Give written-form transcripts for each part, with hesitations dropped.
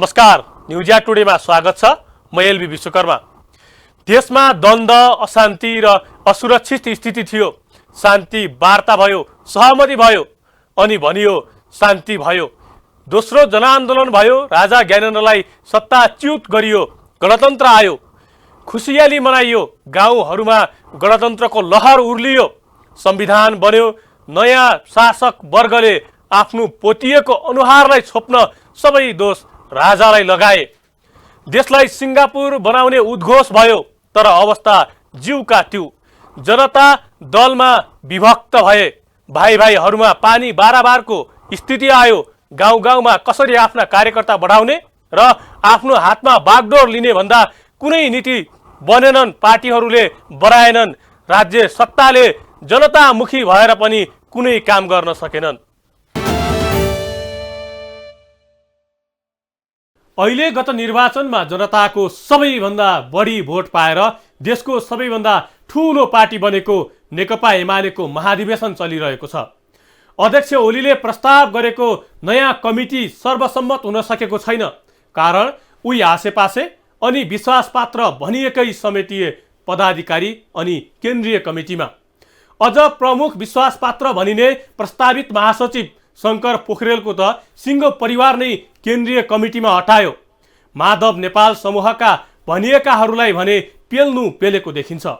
नमस्कार, न्युज टुडेमा स्वागत छ। म एलबी विश्वकर्मा। देशमा द्वन्द्व, अशान्ति र असुरक्षित स्थिति थियो। शान्ति वार्ता भयो, सहमति भयो अनि भनियो शान्ति भयो। दोस्रो जनआन्दोलन भयो, राजा ज्ञानेन्द्रलाई सत्ताच्युत गरियो, गणतन्त्र आयो, खुसियाली मनाइयो, गाउँहरूमा गणतन्त्रको लहर उर्लियो, संविधान बन्यो। नयाँ शासक वर्गले आफ्नो पोतिएको अनुहारलाई छोप्न सबै दोष राजालाई लगाए। देशलाई सिङ्गापुर बनाउने उद्घोष भयो, तर अवस्था जिउका त्यू। जनता दलमा विभक्त भए, भाइ भाइहरूमा पानी बाराबारको स्थिति आयो। गाउँ गाउँमा कसरी आफ्ना कार्यकर्ता बढाउने र आफ्नो हातमा बागडोर लिने भन्दा कुनै नीति बनेनन्, पार्टीहरूले बढाएनन्। राज्य सत्ताले जनतामुखी भएर पनि कुनै काम गर्न सकेनन्। अहिले गत निर्वाचनमा जनताको सबैभन्दा बढी भोट पाएर देशको सबैभन्दा ठूलो पार्टी बनेको नेकपा एमालेको महाधिवेशन चलिरहेको छ। अध्यक्ष ओलीले प्रस्ताव गरेको नयाँ कमिटी सर्वसम्मत हुन सकेको छैन। कारण उही आसेपासे अनि विश्वासपात्र भनिएकै समितीय पदाधिकारी अनि केन्द्रीय कमिटीमा। अझ प्रमुख विश्वासपात्र भनिने प्रस्तावित महासचिव शङ्कर पोखरेलको त सिङ्गो परिवार नै केन्द्रीय कमिटीमा हटायो। माधव नेपाल समूहका भनिएकाहरूलाई भने पेल्नु पेलेको देखिन्छ।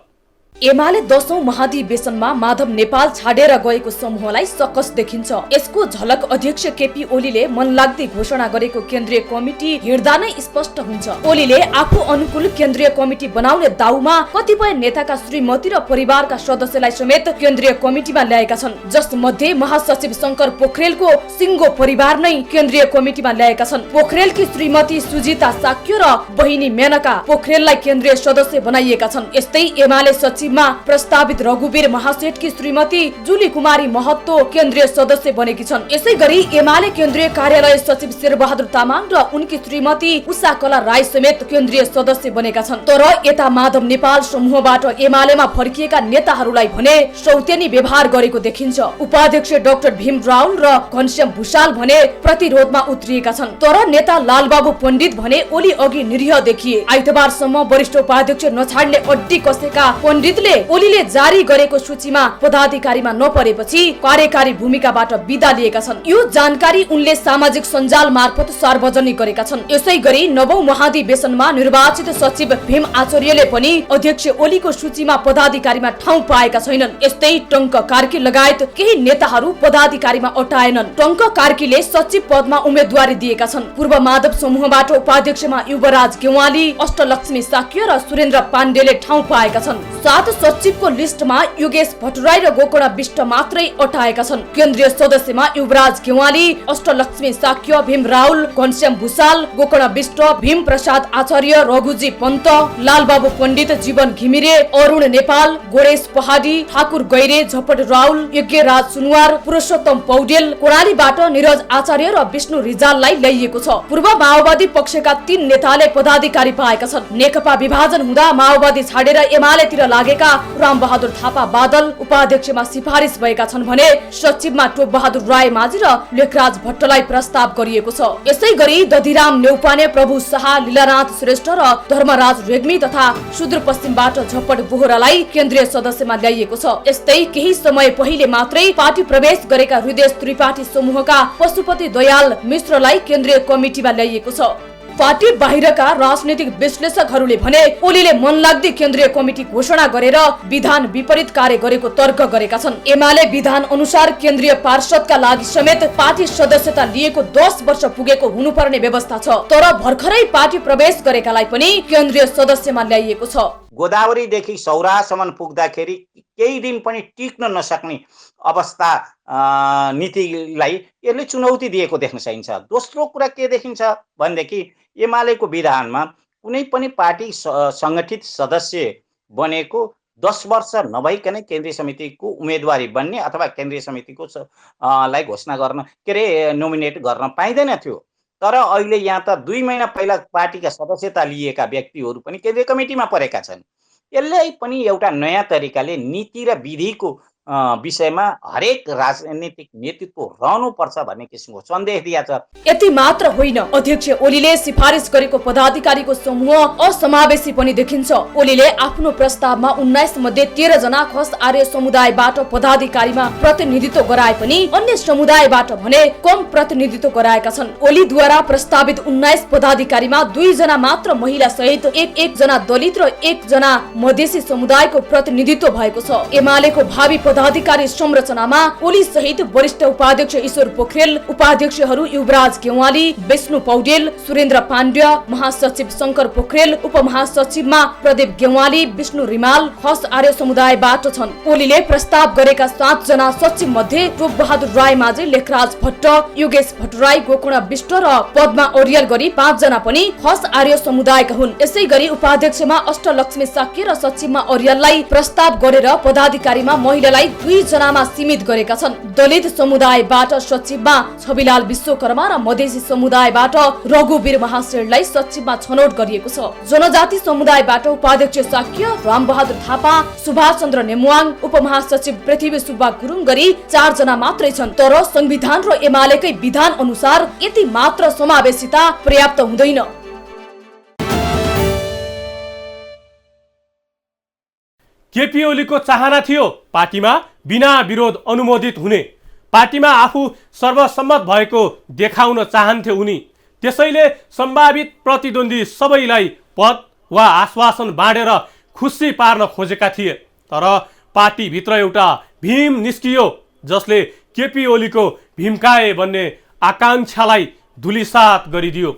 एमाले 10औं महाधिवेशनमा माधव नेपाल छाडेर गएको समूहलाई सकस देखिन्छ। यसको झलक अध्यक्ष केपी ओलीले मनलाग्दी घोषणा गरेको केन्द्रीय कमिटी हेर्दा नै स्पष्ट हुन्छ। ओलीले आफू अनुकूल केन्द्रीय कमिटी बनाउने दाउमा कतिपय नेताका श्रीमती र परिवारका सदस्यलाई समेत केन्द्रीय कमिटीमा ल्याएका छन्, जसमध्ये महासचिव शङ्कर पोखरेलको सिङ्गो परिवार नै केन्द्रीय कमिटीमा ल्याएका छन्। पोखरेलकी श्रीमती सुजिता साक्य र बहिनी मेनका पोखरेललाई केन्द्रीय सदस्य बनाइएका छन्। यस्तै एमाले सचिवमा प्रस्तावित रघुवीर महासेठकी श्रीमती जुली कुमारी महतो केन्द्रीय सदस्य बनेकी छन्। यसै गरी एमाले केन्द्रीय कार्यालय सचिव शेरबहादुर तामाङ र उनकी श्रीमती उषा कला राई समेत केन्द्रीय सदस्य बनेका छन्। तर यता माधव नेपाल समूहबाट एमालेमा फर्किएका नेताहरूलाई भने सौतेनी व्यवहार गरेको देखिन्छ। उपाध्यक्ष डाक्टर भीम रावल र घनश्याम भुषाल भने प्रतिरोधमा उत्रिएका छन्। तर नेता लालबाबु पण्डित भने ओली अघि निरीह देखिए। आइतबारसम्म वरिष्ठ उपाध्यक्ष नछाड्ने अड्डी कसेका पण्डित ओलीले जारी गरेको सूचीमा पदाधिकारीमा नपरेपछि कार्यकारी भूमिकाबाट बिदा लिएका छन्। यो जानकारी उनले सामाजिक सञ्जाल मार्फत सार्वजनिक गरेका छन्। यसै गरी 9औं महाधिवेशनमा निर्वाचित सचिव भीम आचार्यले पनि अध्यक्ष ओलीको सूचीमा पदाधिकारीमा ठाउँ पाएका छैनन्। यस्तै टङ्क कार्की लगायत केही नेताहरू पदाधिकारीमा अटाएनन्। टङ्क कार्कीले सचिव पदमा उम्मेदवारी दिएका छन्। पूर्व माधव समूहबाट उपाध्यक्षमा युवराज गेवाली, अष्टलक्ष्मी साक्य र सुरेन्द्र पाण्डेले ठाउँ पाएका छन्। सात सचिवको लिस्टमा योगेश भट्टराई र गोकर्ण विष्ट मात्रै अटाएका छन्। केन्द्रीय सदस्यमा युवराज गेवाली, अष्टलक्ष्मी साक्य, भीम रावल, घनश्याम भुषाल, गोकर्ण विष्ट, भीम प्रसाद आचार्य, रघुजी पन्त, लालबाबु पण्डित, जीवन घिमिरे, अरुण नेपाल, गोरेश पहाडी, ठाकुर गैरे, झपट रावल, यज्ञराज सुनवार, पुरुषोत्तम पौडेल, कोरालीबाट निरज आचार्य र विष्णु रिजाललाई ल्याइएको छ। पूर्व माओवादी पक्षका 3 नेताले पदाधिकारी पाएका छन्। नेकपा विभाजन हुँदा माओवादी छाडेर एमालेतिर लागेका रामबहादुर थापा बादल उपाध्यक्षमा सिफारिस भएका छन् भने सचिवमा टोप बहादुर राय माझी र लेखराज भट्टलाई प्रस्ताव गरिएको छ। यसै गरी दधिराम नेउपाने, प्रभु शाह, लीलानाथ श्रेष्ठ र धर्मराज रेग्मी तथा सुदूरपश्चिमबाट झपट बोहरालाई केन्द्रीय सदस्यमा ल्याइएको छ। यस्तै केही समय पहिले मात्रै पार्टी प्रवेश गरेका हृदय त्रिपाठी समूहका पशुपति दयाल मिश्रलाई केन्द्रीय कमिटीमा ल्याइएको छ। पार्टी बाहिरका राजनीतिक विश्लेषकहरूले भने ओलीले मनलाग्दी केन्द्रीय कमिटी घोषणा गरेर विधान विपरीत कार्य गरेको तर्क गरेका छन्। एमाले विधान अनुसार केन्द्रीय पार्षदका लागि समेत पार्टी सदस्यता लिएको 10 वर्ष पुगेको हुनुपर्ने व्यवस्था छ। तर भर्खरै पार्टी प्रवेश गरेकालाई पनि केन्द्रीय सदस्यमा ल्याइएको छ। गोदावरीदेखि सौरासम्म पुग्दाखेरि केही दिन पनि टिक्न नसक्ने अवस्था नीतिलाई यसले चुनौती दिएको देख्न सकिन्छ। दोस्रो कुरा के देखिन्छ भनेदेखि एमालेको विधानमा कुनै पनि पार्टी संगठित सदस्य बनेको 10 वर्ष नभइकनै केन्द्रीय समितिको उम्मेदवारी बन्ने अथवा केन्द्रीय समितिको लाई घोषणा गर्न नोमिनेट गर्न पाइँदैन थियो। तर अहिले यहाँ त 2 महिना पहिला पार्टीका सदस्यता लिएका व्यक्तिहरू पनि केन्द्रीय कमिटीमा परेका छन्। यसले पनि एउटा नयाँ तरिकाले नीति र विधिको विषयमा हरेक राजनीतिक नेतृत्व रहनुपर्छ भन्ने किसिमको सन्देश दिएको छ। यति मात्र होइन, अध्यक्ष ओलीले सिफारिस गरेको पदाधिकारीको समूह असमावेशी पनि देखिन्छ। ओलीले आफ्नो प्रस्तावमा 19 मध्ये 13 जना खस आर्य समुदायबाट पदाधिकारीमा प्रतिनिधित्व गराए पनि अन्य समुदायबाट भने कम प्रतिनिधित्व गराएका छन्। ओलीद्वारा प्रस्तावित 19 पदाधिकारीमा 2 जना मात्र महिला सहित एक जना दलित र 1 जना मधेसी समुदायको प्रतिनिधित्व भएको छ। एमालेको भावी पदाधिकारी संरचनामा ओली सहित वरिष्ठ उपाध्यक्ष ईश्वर पोखरेल, उपाध्यक्षहरू युवराज गेवाली, विष्णु पौडेल, सुरेन्द्र पाण्ड्य, महासचिव शंकर पोखरेल, उपमहासचिवमा प्रदीप गेवाली, विष्णु रिमाल खस आर्य समुदायबाट छन्। ओलीले प्रस्ताव गरेका 7 जना सचिव मध्ये टोप बहादुर राय माझी, लेखराज भट्ट, योगेश भट्टराई, गोकुणा विष्ट र पद्मा ओरियल गरी 5 जना पनि खस आर्य समुदायका हुन्। यसै गरी उपाध्यक्षमा अष्टलक्ष्मी साक्य र सचिवमा ओरियललाई प्रस्ताव गरेर पदाधिकारीमा महिलालाई 2 जनामा सीमित गरेका छन्। दलित समुदायबाट सचिवमा छविलाल विश्वकर्मा र मधेसी समुदायबाट रघुवीर महाशेरलाई सचिवमा छनौट गरिएको छ। जनजाति समुदायबाट उपाध्यक्ष साक्य, रामबहादुर थापा, सुभाष चन्द्र नेमुवाङ, उपमहासचिव पृथ्वी सुब्बा गुरुङ गरी 4 जना मात्रै छन्। तर संविधान र एमालेकै विधान अनुसार यति मात्र समावेशिता पर्याप्त हुँदैन। केपी ओलीको चाहना थियो पार्टीमा बिना विरोध अनुमोदित हुने, पार्टीमा आफू सर्वसम्मत भएको देखाउन चाहन्थे उनी। त्यसैले सम्भावित प्रतिद्वन्दी सबैलाई पद वा आश्वासन बाँडेर खुसी पार्न खोजेका थिए। तर पार्टीभित्र एउटा भीम निस्कियो जसले केपी ओलीको भीमकाए भन्ने आकांक्षालाई धुलिसात गरिदियो।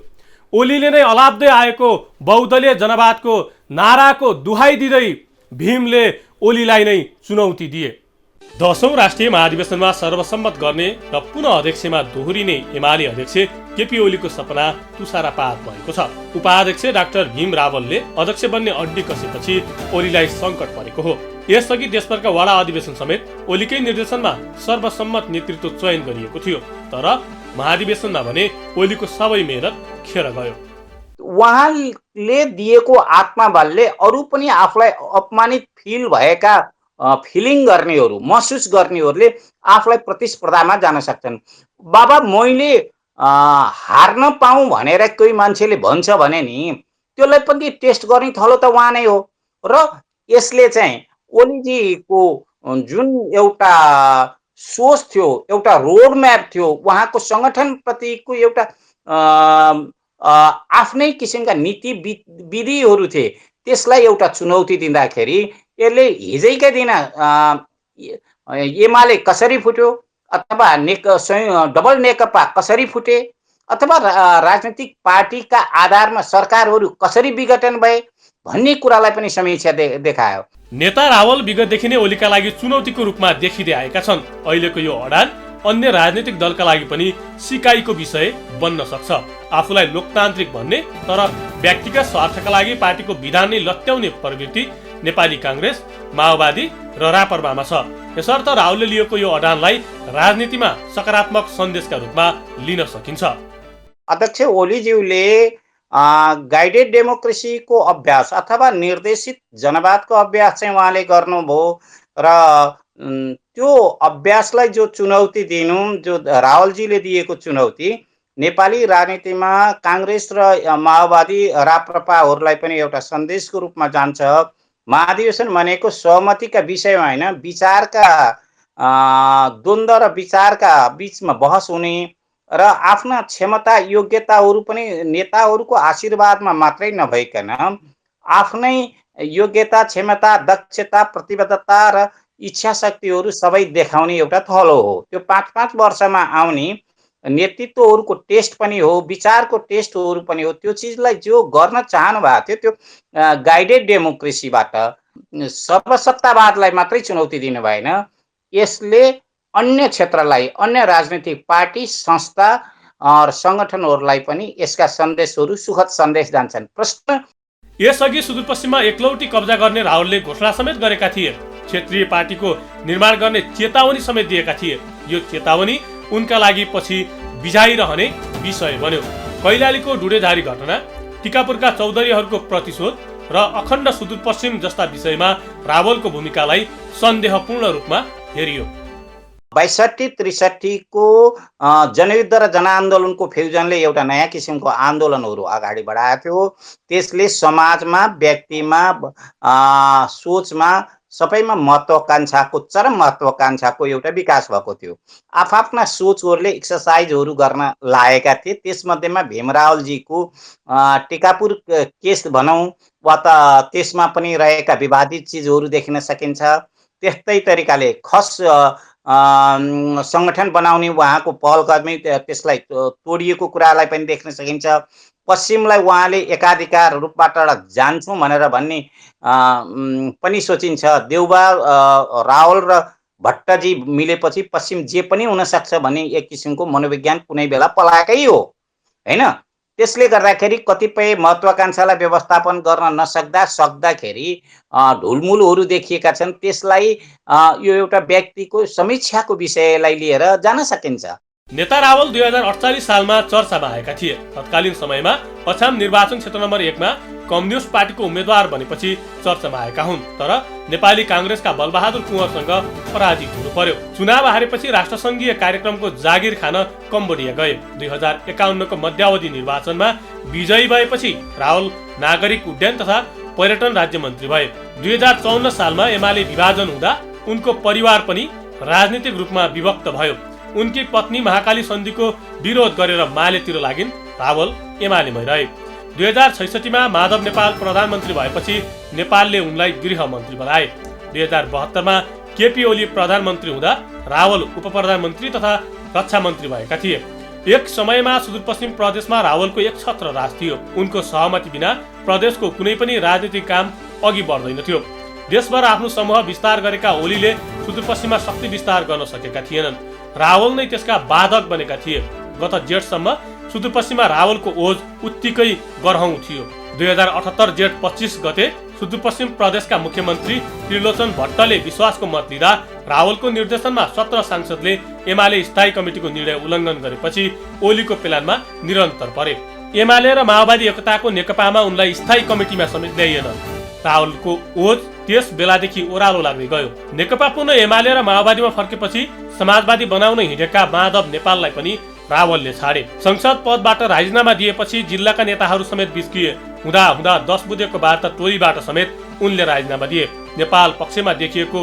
ओलीले नै अलाप्दै आएको बहुदलीय जनवादको नाराको दुहाई दिँदै भीमले ओलीलाई नै चुनौती दिए। 10औं राष्ट्रिय महाधिवेशनमा सर्वसम्मत गर्ने र पुनः अध्यक्षमा दोहोरिने एमाले अध्यक्ष केपी ओलीको सपना तुषारापात भएको छ। उपाध्यक्ष डाक्टर भीम रावलले अध्यक्ष बन्ने अड्डी कसेपछि ओलीलाई सङ्कट परेको हो। यसअघि देशभरका वडा अधिवेशन समेत ओलीकै निर्देशनमा सर्वसम्मत नेतृत्व चयन गरिएको थियो। तर महाधिवेशनमा भने ओलीको सबै मेहनत खेर गयो। उहाँले दिएको आत्मबलले अरू पनि आफूलाई अपमानित फिल भएका फिलिङ गर्नेहरू, महसुस गर्नेहरूले आफूलाई प्रतिस्पर्धामा जान सक्छन्। बाबा मैले हार्न पाऊँ भनेर कोही मान्छेले भन्छ भने नि त्यसलाई पनि टेस्ट गर्ने थलो त उहाँ नै हो। र यसले चाहिँ ओलीजीको जुन एउटा सोच थियो, एउटा रोड म्याप थियो, उहाँको सङ्गठनप्रतिको एउटा आफ्नै किसिमका नीति विधिहरू थिए, त्यसलाई एउटा चुनौती दिँदाखेरि यसले हिजैका दिन एमाले कसरी फुट्यो अथवा डबल नेकपा कसरी फुटे अथवा राजनीतिक पार्टीका आधारमा सरकारहरू कसरी विघटन भए भन्ने कुरालाई पनि समीक्षा देखायो। नेता रावल विगतदेखि नै ओलीका लागि चुनौतीको रूपमा देखिँदै आएका छन्। अहिलेको यो अडान अन्य राजनीतिक दलका लागि पनि सिकाइको विषय बन्न सक्छ। आफूलाई लोकतान्त्रिक भन्ने तर व्यक्तिगत स्वार्थका लागि पार्टीको विधान नै लत्याउने प्रवृत्ति नेपाली काङ्ग्रेस, माओवादी र रापरवामा छ। यसर्थ राहुलले लिएको यो अडानलाई राजनीतिमा सकारात्मक सन्देशका रूपमा लिन सकिन्छ। अध्यक्ष ओलीज्यूले गाइडेड डेमोक्रेसीको अभ्यास अथवा निर्देशित जनवादको अभ्यास चाहिँ उहाँले गर्नुभयो र त्यो अभ्यासलाई जो चुनौती दिनु, जो रावलजीले दिएको चुनौती नेपाली राजनीतिमा काङ्ग्रेस र माओवादी राप्रपाहरूलाई पनि एउटा सन्देशको रूपमा जान्छ। महाधिवेशन भनेको सहमतिका विषयमा होइन, विचारका द्वन्द्व र विचारका बिचमा बहस हुने र आफ्ना क्षमता योग्यताहरू पनि नेताहरूको आशीर्वादमा मात्रै नभइकन आफ्नै योग्यता, क्षमता, दक्षता, प्रतिबद्धता र इच्छा शक्तिहरू सबै देखाउने एउटा थलो हो। त्यो 5-5 वर्षमा आउने नेतृत्वहरूको टेस्ट पनि हो, विचारको टेस्टहरू पनि हो। त्यो चिजलाई जो गर्न चाहनु भएको थियो त्यो गाइडेड डेमोक्रेसीबाट सर्वसत्तावादलाई मात्रै चुनौती दिनु भएन, यसले अन्य क्षेत्रलाई, अन्य राजनीतिक पार्टी, संस्था र सङ्गठनहरूलाई पनि यसका सन्देशहरू सुखद सन्देश जान्छन्। प्रश्न यसअघि सुदूरपश्चिममा एकलौटी कब्जा गर्ने राहुलले घोषणा समेत गरेका थिए। क्षेत्रीय पार्टीको निर्माण गर्ने चेतावनी समेत दिएका थिए। यो चेतावनी उनका लागि पछि बिझाइरहने विषय बन्यो। कैलालीको डुडेधारी घटना, टिकापुरका चौधरीहरूको प्रतिशोध र अखण्ड सुदूरपश्चिम जस्ता विषयमा रावलको भूमिकालाई सन्देहपूर्ण रूपमा हेरियो। 62-63 को जनयुद्ध र जनआन्दोलनको फ्युजनले एउटा नयाँ किसिमको आन्दोलनहरू अगाडि बढाएको थियो। त्यसले समाजमा, व्यक्तिमा, सोचमा सबैमा महत्त्वाकांक्षाको, चरम महत्त्वाकांक्षाको एउटा विकास भएको थियो। आफ्ना सोचहरूले एक्सर्साइजहरू गर्न लागेका थिए। त्यसमध्येमा भीमरावजीको टिकापुर केस भनौँ वा त त्यसमा पनि रहेका विवादित चिजहरू देखिन सकिन्छ। त्यस्तै तरिकाले खस सङ्गठन बनाउने उहाँको पहलकदमी, त्यसलाई तोडिएको कुरालाई पनि देख्न सकिन्छ। पश्चिमलाई उहाँले एकाधिकार रूपबाट जान्छौँ भनेर भन्ने पनि सोचिन्छ। देउबा, रावल र भट्टजी मिलेपछि पश्चिम जे पनि हुनसक्छ भन्ने एक किसिमको मनोविज्ञान कुनै बेला पलाएकै हो, होइन? त्यसले गर्दाखेरि कतिपय महत्त्वाकांक्षालाई व्यवस्थापन गर्न सक्दाखेरि ढुलमुलहरू देखिएका छन्। त्यसलाई यो एउटा व्यक्तिको समीक्षाको विषयलाई लिएर जान सकिन्छ। नेता रावल 2048 सालमा चर्चामा आएका थिए। तत्कालीन समयमा अछाम निर्वाचन क्षेत्र नम्बर 1 मा कम्युनिस्ट पार्टीको उम्मेद्वार बनेपछि चर्चामा आएका हुन्, तर नेपाली काङ्ग्रेसका बलबहादुर कुँवरसँग पराजित हुनु पर्यो। चुनाव हारेपछि राष्ट्रसङ्घीय कार्यक्रमको जागिर खान कम्बोडिया गए। 2051 को मध्यावधि निर्वाचनमा विजयी भएपछि रावल नागरिक उड्डयन तथा पर्यटन राज्य मन्त्री भए। 2054 सालमा एमाले विभाजन हुँदा उनको परिवार पनि राजनीतिक रूपमा विभक्त भयो। उनकी पत्नी महाकाली सन्धिको विरोध गरेर मालेतिर लागिन्। रावल एमालेमै रहे। 2066 मा माधव नेपाल प्रधानमन्त्री भएपछि नेपालले उनलाई गृह मन्त्री बनाए। 2072 मा केपी ओली प्रधानमन्त्री हुँदा रावल उप प्रधानमन्त्री तथा रक्षा मन्त्री भएका थिए। एक समयमा सुदूरपश्चिम प्रदेशमा रावलको एक छत्र राज थियो। उनको सहमति बिना प्रदेशको कुनै पनि राजनीतिक काम अघि बढ्दैन थियो। देशभर आफ्नो समूह विस्तार गरेका ओलीले सुदूरपश्चिममा शक्ति विस्तार गर्न सकेका थिएनन्। रावल नै त्यसका बाधक बनेका थिए। गत जेठसम्म सुदूरपश्चिममा रावलको ओज उत्तिकै गरौँ थियो। 2078 जेठ 25 गते सुदूरपश्चिम प्रदेशका मुख्यमन्त्री त्रिलोचन भट्टले विश्वासको मत लिँदा रावलको निर्देशनमा 17 सांसदले एमाले स्थायी कमिटीको निर्णय उल्लङ्घन गरेपछि ओलीको प्लानमा निरन्तर परे। एमाले र माओवादी एकताको नेकपामा उनलाई स्थायी कमिटीमा समेत ल्याइएन। रावलको ओज त्यस बेलादेखि ओह्रालो लाग्दै गयो। नेकपा पुनः एमाले र माओवादीमा फर्केपछि समाजवादी बनाउन हिँडेका माधव नेपाललाई पनि रावलले छाडे। संसद पदबाट राजीनामा दिएपछि जिल्लाका नेताहरू समेत बिस्किए। हुँदा हुँदा 10 बुँदेको वार्ता टोलीबाट समेत उनले राजीनामा दिए। नेपाल पक्षमा देखिएको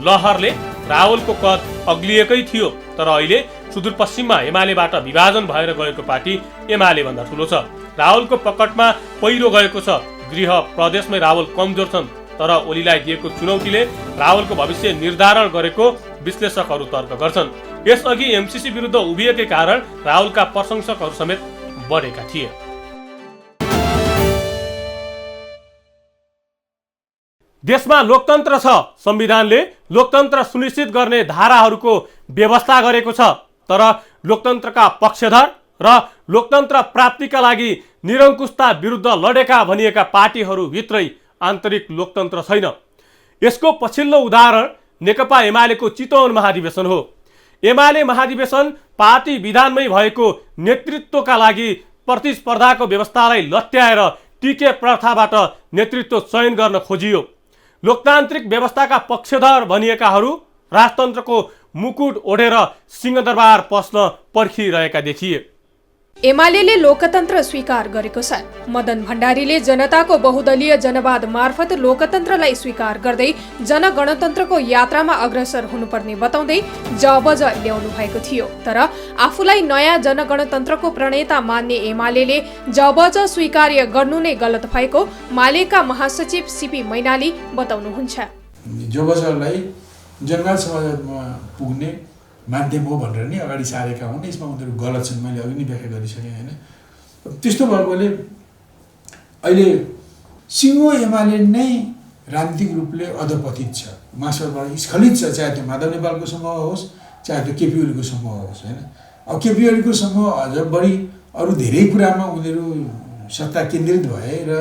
लहरले रावलको कद अग्लिएकै थियो, तर अहिले सुदूरपश्चिममा एमालेबाट विभाजन भएर गएको पार्टी एमाले भन्दा ठुलो छ। रावलको पकडमा पहिरो गएको छ। गृह प्रदेशमै रावल कमजोर छन्, तर ओलीलाई दिएको चुनौतीले रावलको भविष्य निर्धारण गरेको विश्लेषकहरू तर्क गर्छन्। यसअघि एमसीसी विरुद्ध उभिएकै कारण रावलका प्रशंसकहरू समेत बढेका थिए। देशमा लोकतन्त्र छ। संविधानले लोकतन्त्र सुनिश्चित गर्ने धाराहरूको व्यवस्था गरेको छ, तर लोकतन्त्रका पक्षधर र लोकतन्त्र प्राप्तिका लागि निरङ्कुशता विरुद्ध लडेका भनिएका पार्टीहरू भित्रै आन्तरिक लोकतन्त्र छैन। यसको पछिल्लो उदाहरण नेकपा एमालेको चितवन महाधिवेशन हो। एमाले महाधिवेशन पार्टी विधानमै भएको नेतृत्वका लागि प्रतिस्पर्धाको व्यवस्थालाई लट्याएर टिके प्रथाबाट नेतृत्व चयन गर्न खोजियो। लोकतान्त्रिक व्यवस्थाका पक्षधर भनिएकाहरू राजतन्त्रको मुकुट ओढेर सिंहदरबार पस्न पर्खिरहेका देखिए। एमालेले लोकतन्त्र स्वीकार गरेको छ। मदन भण्डारीले जनताको बहुदलीय जनवाद मार्फत लोकतन्त्रलाई स्वीकार गर्दै जनगणतन्त्रको यात्रामा अग्रसर हुनुपर्ने बताउँदै जबज ल्याउनु भएको थियो। तर आफूलाई नयाँ जनगणतन्त्रको प्रणेता मान्ने एमालेले जबज स्वीकार्य गर्नु नै गलत भएको मालेका महासचिव सीपी मैनाली बताउनुहुन्छ। जबजलाई जनवाद समाजमा पुग्ने माध्यम हो भनेर नि अगाडि सारेका हुन्। यसमा उनीहरू गलत छन्, मैले अघि नै व्याख्या गरिसकेँ होइन। त्यस्तो भएकोले अहिले सिङ्गो एमाले नै राजनीतिक रूपले अधपतित छ, मासबाट स्खलित छ। चाहे त्यो माधव नेपालको समूह होस्, चाहे त्यो केपी ओलीको समूह होस् होइन। अब केपी ओलीको समूह अझ बढी अरू धेरै कुरामा उनीहरू सत्ता केन्द्रित भए र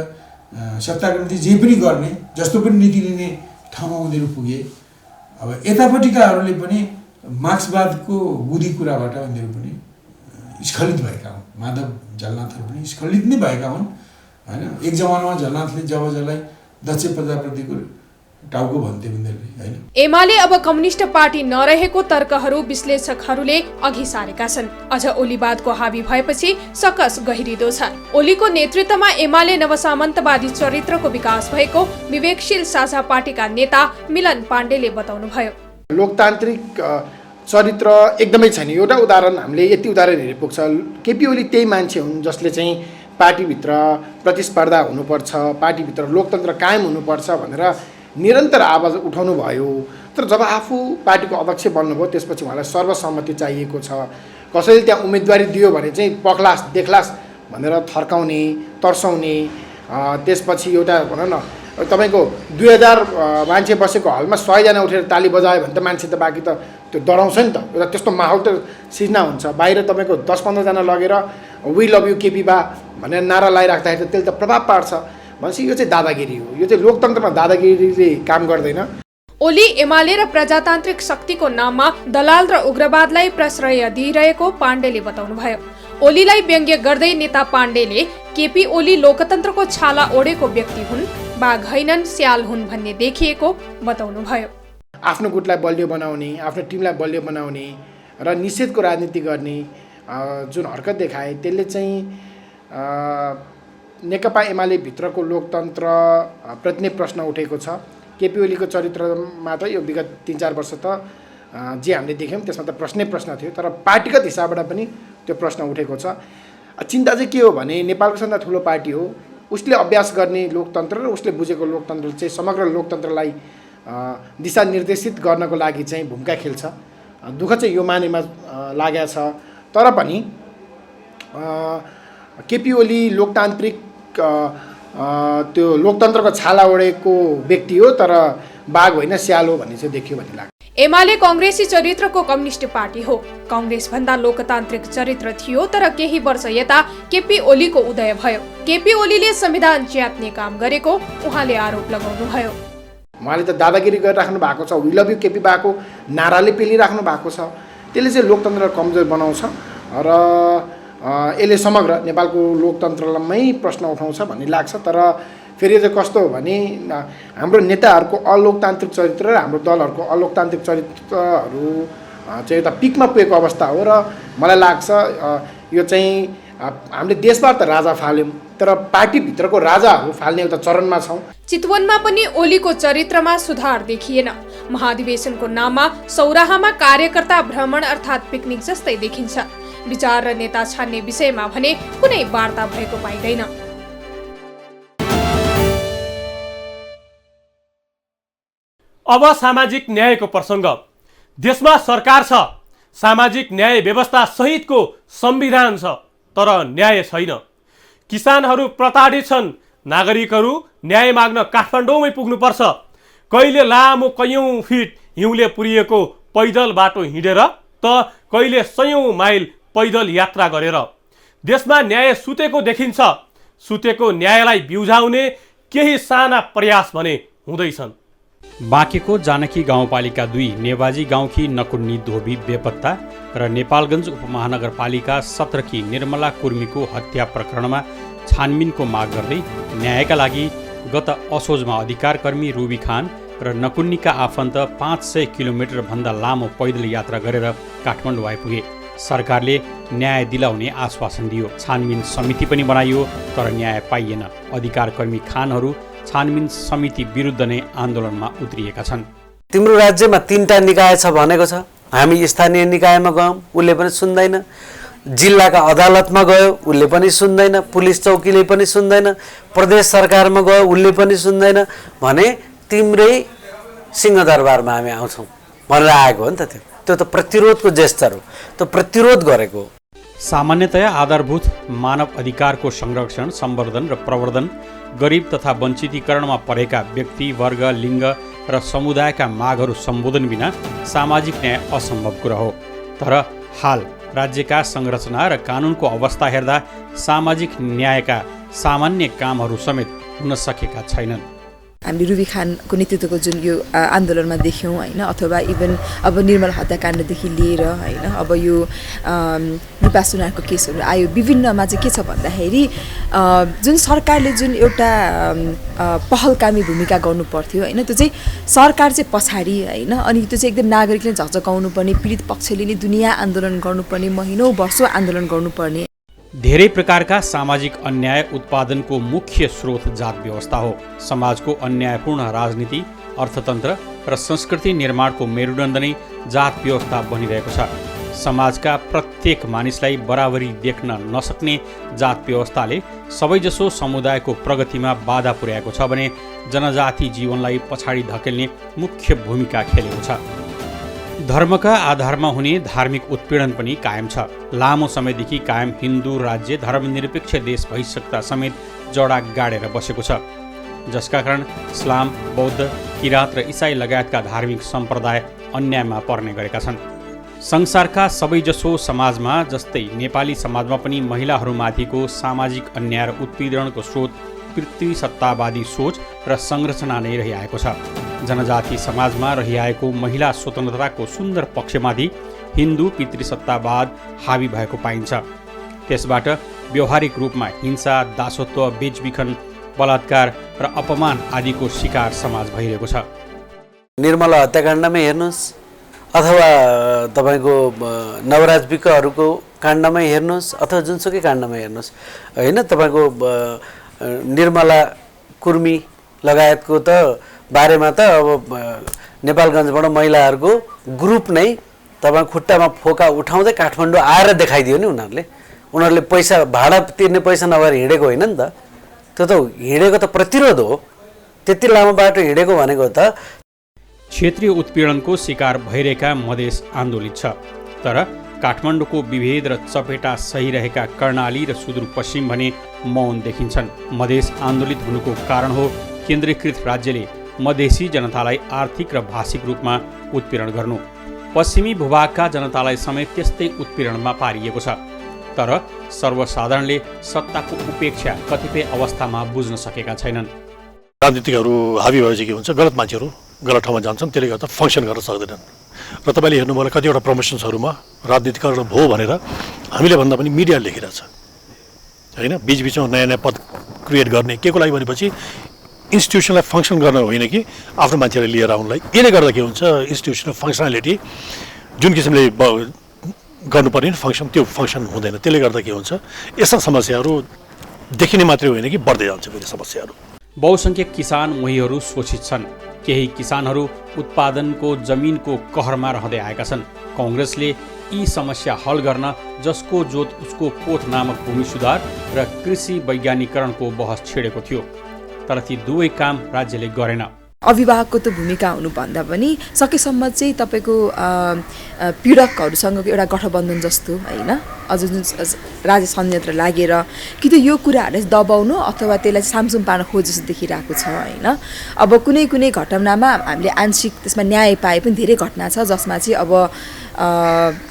सत्ताको निम्ति जे पनि गर्ने, जस्तो पनि नीति लिने ठाउँमा उनीहरू पुगे। अब यतापट्टिकाहरूले पनि मार्क्सवादको बुद्धि कुराबाट उनीहरू पनि स्खलित भएका हुन्। माधव झलनाथहरू पनि स्खलित नै भएका हुन् होइन। एक जमानामा झलनाथले जबजलाई दक्ष प्रजाप्रतिको टाउको भन्थे उनीहरूले होइन। एमाले अब कम्युनिस्ट पार्टी नरहेको तर्कहरू विश्लेषकहरूले अघि सारेका छन्। अझ ओलीवादको हावी भएपछि सकस गहिरिँदो छ। ओलीको नेतृत्वमा एमाले नवसामन्तवादी चरित्रको विकास भएको विवेकशील साझा पार्टीका नेता मिलन पाण्डेले बताउनुभयो। लोकतान्त्रिक चरित्र एकदमै छैन। एउटा उदाहरण हामीले यति उदाहरण हेरे पुग्छ। केपी ओली त्यही मान्छे हुन् जसले चाहिँ पार्टीभित्र प्रतिस्पर्धा हुनुपर्छ, पार्टीभित्र लोकतन्त्र कायम हुनुपर्छ भनेर निरन्तर आवाज उठाउनु भयो। तर जब आफू पार्टीको अध्यक्ष बन्नुभयो त्यसपछि उहाँलाई सर्वसम्मति चाहिएको छ। कसैले त्यहाँ उम्मेदवारी दियो भने चाहिँ पख्लास देखलास भनेर थर्काउने, तर्साउने, त्यसपछि एउटा भनौँ न तपाईँको 2000 मान्छे बसेको हलमा 100 जना उठेर ताली बजायो भने त मान्छे त बाँकी त त्यो डराउँछ नि त। एउटा त्यस्तो माहौल त सिर्जना हुन्छ। बाहिर तपाईँको 10-15 जना लगेर वी लभ यु केपी बा भनेर नारा लगाइराख्दाखेरि त त्यसले त प्रभाव पार्छ। भनेपछि यो चाहिँ दादागिरी हो। यो चाहिँ लोकतन्त्रमा दादागिरीले काम गर्दैन। ओली एमाले र प्रजातान्त्रिक शक्तिको नाममा दलाल र उग्रवादलाई प्रश्रय दिइरहेको पाण्डेले बताउनुभयो। ओलीलाई व्यङ्ग्य गर्दै नेता पाण्डेले केपी ओली लोकतन्त्रको छाला ओढेको व्यक्ति हुन्, बाघ हैनन् स्याल हुन् भन्ने देखिएको बताउनुभयो। आफ्नो गुटलाई बलियो बनाउने, आफ्नो टिमलाई बलियो बनाउने र निषेधको राजनीति गर्ने जुन हरकत देखाए त्यसले चाहिँ नेकपा एमाले भित्रको लोकतन्त्र प्रति नै प्रश्न उठेको छ। केपी ओलीको चरित्रमा त यो विगत 3-4 वर्ष त जे हामीले देख्यौँ त्यसमा त प्रश्नै प्रश्न थियो। तर पार्टीगत हिसाबबाट पनि त्यो प्रश्न उठेको छ। चिन्ता चाहिँ के हो भने नेपालको सबभन्दा ठुलो पार्टी हो, उसले अभ्यास गर्ने लोकतन्त्र र उसले बुझेको लोकतन्त्र चाहिँ समग्र लोकतन्त्रलाई दिशानिर्देशित गर्नको लागि चाहिँ भूमिका खेल्छ। दुःख चाहिँ यो मानेमा लागेको छ। तर पनि केपी ओली लोकतान्त्रिक त्यो लोकतन्त्रको छाला ओढेको व्यक्ति हो, तर बाघ होइन स्याल हो भन्ने चाहिँ देखियो भन्ने लाग्छ। एमाले कांग्रेसी चरित्रको कम्युनिस्ट पार्टी हो। कांग्रेस भन्दा लोकतान्त्रिक चरित्र थियो, तर केही वर्ष यता केपी ओलीको उदय भयो। केपी ओलीले संविधान च्यात्ने काम गरेको उहाँले आरोप लगाउनुभयो। उहाँले त दादागिरी गरिराख्नु भएको छ। वी लभ यु केपी बाको नाराले पेलिराख्नु भएको छ। त्यसले चाहिँ लोकतन्त्र कमजोर बनाउँछ र यसले समग्र नेपालको लोकतन्त्रमै प्रश्न उठाउँछ भन्ने लाग्छ। तर फेरि चाहिँ कस्तो हो भने हाम्रो नेताहरूको अलोकतान्त्रिक चरित्र र हाम्रो दलहरूको अलोकतान्त्रिक चरित्रहरू चाहिँ एउटा पिकमा पुगेको अवस्था हो। र मलाई लाग्छ यो चाहिँ हामीले देशबाट त राजा फाल्यौँ, तर पार्टीभित्रको राजाहरू फाल्ने एउटा चरणमा छौँ। चितवनमा पनि ओलीको चरित्रमा सुधार देखिएन। महाधिवेशनको नाममा सौराहामा कार्यकर्ता भ्रमण अर्थात् पिकनिक जस्तै देखिन्छ। विचार र नेता छान्ने विषयमा भने कुनै वार्ता भएको पाइँदैन। अब सामाजिक न्यायको प्रसङ्ग। देशमा सरकार छ, सामाजिक न्याय व्यवस्था सहितको संविधान छ, तर न्याय छैन। किसानहरू प्रताडित छन्। नागरिकहरू न्याय माग्न काठमाडौँमै पुग्नुपर्छ। कहिले लामो कैयौँ फिट हिउँले पुरिएको पैदल बाटो हिँडेर त कहिले 100 माइल पैदल यात्रा गरेर। देशमा न्याय सुतेको देखिन्छ। सुतेको न्यायलाई बिउझाउने केही साना प्रयास भने हुँदैछन्। बाँकेको जानकी गाउँपालिका 2 नेवाजी गाउँकी नकुन्नी धोबी बेपत्ता र नेपालगञ्ज उपमहानगरपालिका 17 की निर्मला कुर्मीको हत्या प्रकरणमा छानबिनको माग गर्दै न्यायका लागि गत असोजमा अधिकारकर्मी रुबी खान र नकुन्नीका आफन्त 500 किलोमिटर भन्दा लामो पैदल यात्रा गरेर काठमाडौँ आइपुगे। सरकारले न्याय दिलाउने आश्वासन दियो। छानबिन समिति पनि बनाइयो, तर न्याय पाइएन। अधिकारकर्मी खानहरू छानबिन समिति विरुद्ध नै आन्दोलनमा उत्रिएका छन्। तिम्रो राज्यमा 3टा निकाय छ भनेको छ। हामी स्थानीय निकायमा गयौँ, उसले पनि सुन्दैन। जिल्लाका अदालतमा गयो, उसले पनि सुन्दैन। पुलिस चौकीले पनि सुन्दैन। प्रदेश सरकारमा गयो, उसले पनि सुन्दैन। भने तिम्रै सिंहदरबारमा हामी आउँछौँ भनेर आएको हो नि त। त्यो त प्रतिरोधको जेस्चर हो। त्यो प्रतिरोध गरेको। सामान्यतया आधारभूत मानव अधिकारको संरक्षण, सम्वर्धन र प्रवर्धन, गरिब तथा वञ्चितीकरणमा परेका व्यक्ति, वर्ग, लिङ्ग र समुदायका मागहरू सम्बोधन बिना सामाजिक न्याय असम्भव कुरा हो। तर हाल राज्यका संरचना र कानुनको अवस्था हेर्दा सामाजिक न्यायका सामान्य कामहरू समेत हुन सकेका छैनन्। हामीले रुबी खानको नेतृत्वको जुन यो आन्दोलनमा देख्यौँ होइन, अथवा इभन अब निर्मल हत्याकाण्डदेखि लिएर होइन, अब यो रूपा सुनारको केसहरू आयो, विभिन्नमा चाहिँ के छ भन्दाखेरि जुन सरकारले जुन एउटा पहलकामी भूमिका गर्नु पर्थ्यो होइन, त्यो चाहिँ सरकार चाहिँ पछाडि होइन, अनि त्यो चाहिँ एकदम नागरिकले झकझकाउनु पर्ने, पीडित पक्षले नि दुनियाँ आन्दोलन गर्नुपर्ने, महिनौँ वर्षौँ आन्दोलन गर्नुपर्ने। धेरै प्रकारका सामाजिक अन्याय उत्पादनको मुख्य स्रोत जात व्यवस्था हो। समाजको अन्यायपूर्ण राजनीति, अर्थतन्त्र र संस्कृति निर्माणको मेरुदण्ड नै जात व्यवस्था बनिरहेको छ। समाजका प्रत्येक मानिसलाई बराबरी देख्न नसक्ने जात व्यवस्थाले सबैजसो समुदायको प्रगतिमा बाधा पुर्याएको छ भने जनजाति जीवनलाई पछाडि धकेल्ने मुख्य भूमिका खेलेको छ। धर्मका आधारमा हुने धार्मिक उत्पीडन पनि कायम छ। लामो समयदेखि कायम हिन्दू राज्य धर्मनिरपेक्ष देश भइसक्दा समेत जडा गाडेर बसेको छ, जसका कारण इस्लाम, बौद्ध, किराँत र इसाई लगायतका धार्मिक सम्प्रदाय अन्यायमा पर्ने गरेका छन्। संसारका सबैजसो समाजमा जस्तै नेपाली समाजमा पनि महिलाहरूमाथिको सामाजिक अन्याय र उत्पीडनको स्रोत पृथ्वी सत्तावादी सोच र संरचना नै रहिआएको छ। जनजाति समाजमा रहिआएको महिला स्वतन्त्रताको सुन्दर पक्षमाथि हिन्दू पितृसत्तावाद हावी भएको पाइन्छ। त्यसबाट व्यवहारिक रूपमा हिंसा, दासत्व, बेचबिखन, बलात्कार र अपमान आदिको शिकार समाज भइरहेको छ। निर्मला हत्याकाण्डमै हेर्नुहोस् अथवा तपाईँको नवराज विकहरूको काण्डमै हेर्नुहोस् अथवा जुनसुकै काण्डमै हेर्नुहोस् होइन, तपाईँको निर्मला कुर्मी लगायतको त बारेमा त अब नेपालगञ्जबाट महिलाहरूको ग्रुप नै तपाईँ खुट्टामा फोका उठाउँदै काठमाडौँ आएर देखाइदियो नि उनीहरूले पैसा भाडा तिर्ने पैसा नभएर हिँडेको होइन नि त, त्यो त हिँडेको त प्रतिरोध हो। त्यति लामो बाटो हिँडेको भनेको त क्षेत्रीय उत्पीडनको शिकार भइरहेका मधेस आन्दोलित छ, तर काठमाडौँको विभेद र चपेटा सहिरहेका कर्णाली र सुदूरपश्चिम भने मौन देखिन्छन्। मधेस आन्दोलित हुनुको कारण हो केन्द्रीकृत राज्यले मधेसी जनतालाई आर्थिक र भाषिक रूपमा उत्पीडन गर्नु। पश्चिमी भूभागका जनतालाई समेत त्यस्तै उत्पीडनमा पारिएको छ, तर सर्वसाधारणले सत्ताको उपेक्षा कतिपय अवस्थामा बुझ्न सकेका छैनन्। राजनीतिकहरू हावी भएपछि के हुन्छ, गलत मान्छेहरू गलत ठाउँमा जान्छन्, त्यसले गर्दा फङ्सन गर्न सक्दैनन्। र तपाईँले हेर्नुभयो कतिवटा प्रमोसन्सहरूमा राजनीतिकरण भयो भनेर हामीले भन्दा पनि मिडियाले लेखिरहेछ होइन, बिचबिचमा नयाँ नयाँ पद क्रिएट गर्ने के को लागि भनेपछि इन्स्टिट्युसनलाई फङ्सन गर्न होइन कि आफ्नो मान्छेलाई लिएर आउनलाई। यसले गर्दा के हुन्छ, इन्स्टिट्युसनल फङ्सनालिटी जुन किसिमले गर्नुपर्ने फङ्सन त्यो फङ्सन हुँदैन। त्यसले गर्दा के हुन्छ, यस्ता समस्याहरू देखिने मात्रै होइन कि बढ्दै जान्छ फेरि समस्याहरू। बहुसङ्ख्यक किसान मोहीहरू शोषित छन्। केही किसानहरू उत्पादनको जमिनको कहरमा रहँदै आएका छन्। काङ्ग्रेसले यी समस्या हल गर्न जसको जोत उसको पोत नामक भूमि सुधार र कृषि वैज्ञानिकरणको बहस छेडेको थियो, तर ती दुवै काम राज्यले गरेन। अभिभावकको त भूमिका हुनुभन्दा पनि सकेसम्म चाहिँ तपाईँको पीडकहरूसँगको एउटा गठबन्धन जस्तो होइन, अझ जुन राज्य संयन्त्र लागेर कि त यो कुराहरूलाई दबाउनु अथवा त्यसलाई सामसुम पार्न खोज जस्तो देखिरहेको छ होइन। अब कुनै कुनै घटनामा हामीले आंशिक त्यसमा न्याय पाए पनि धेरै घटना छ जसमा चाहिँ अब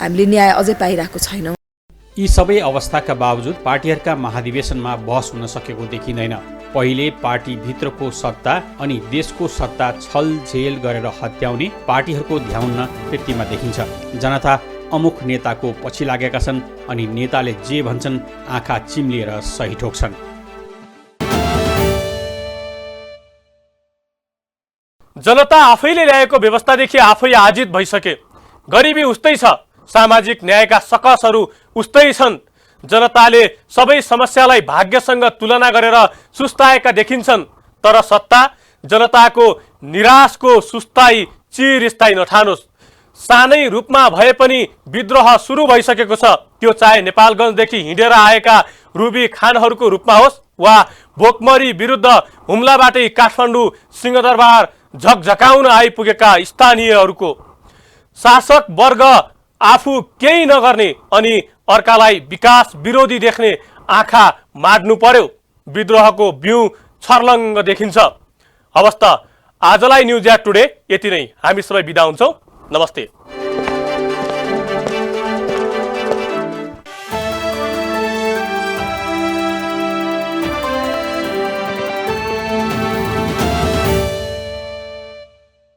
हामीले न्याय अझै पाइरहेको छैनौँ। यी सबै अवस्थाका बावजुद पार्टीहरूका महाधिवेशनमा बहस हुन सकेको देखिँदैन। पहिले पार्टीभित्रको सत्ता अनि देशको सत्ता छलझेल गरेर हत्याउने पार्टीहरूको ध्याउन्न कृतिमा देखिन्छ। जनता अमुक नेताको पछि लागेका छन् अनि नेताले जे भन्छन् आँखा चिम्लिएर सही ठोक्छन्। जनता आफैले ल्याएको व्यवस्थादेखि आफै आजित भइसके। गरिबी उस्तै छ, सामाजिक न्यायका सकसहरू उस्तै छन्। जनताले सबै समस्यालाई भाग्यसँग तुलना गरेर सुस्ताएका देखिन्छन्, तर सत्ता जनताको निराशको सुस्ताई चिरस्थायी नठानोस्। सानै रूपमा भए पनि विद्रोह सुरु भइसकेको छ, त्यो चाहे नेपालगञ्जदेखि हिँडेर आएका रुबी खानहरूको रूपमा होस् वा भोकमरी विरुद्ध हुम्लाबाटै काठमाडौँ सिंहदरबार झकझकाउन आइपुगेका स्थानीयहरूको। शासक वर्ग आफू केही नगर्ने अनि अर्कालाई विकास विरोधी देख्ने आँखा माड्नु पर्यो। विद्रोहको बिउ छर्लङ्ग देखिन्छ। हवस् त आजलाई न्युज एट टुडे यति नै। हामी सबै बिदा हुन्छौँ। नमस्ते।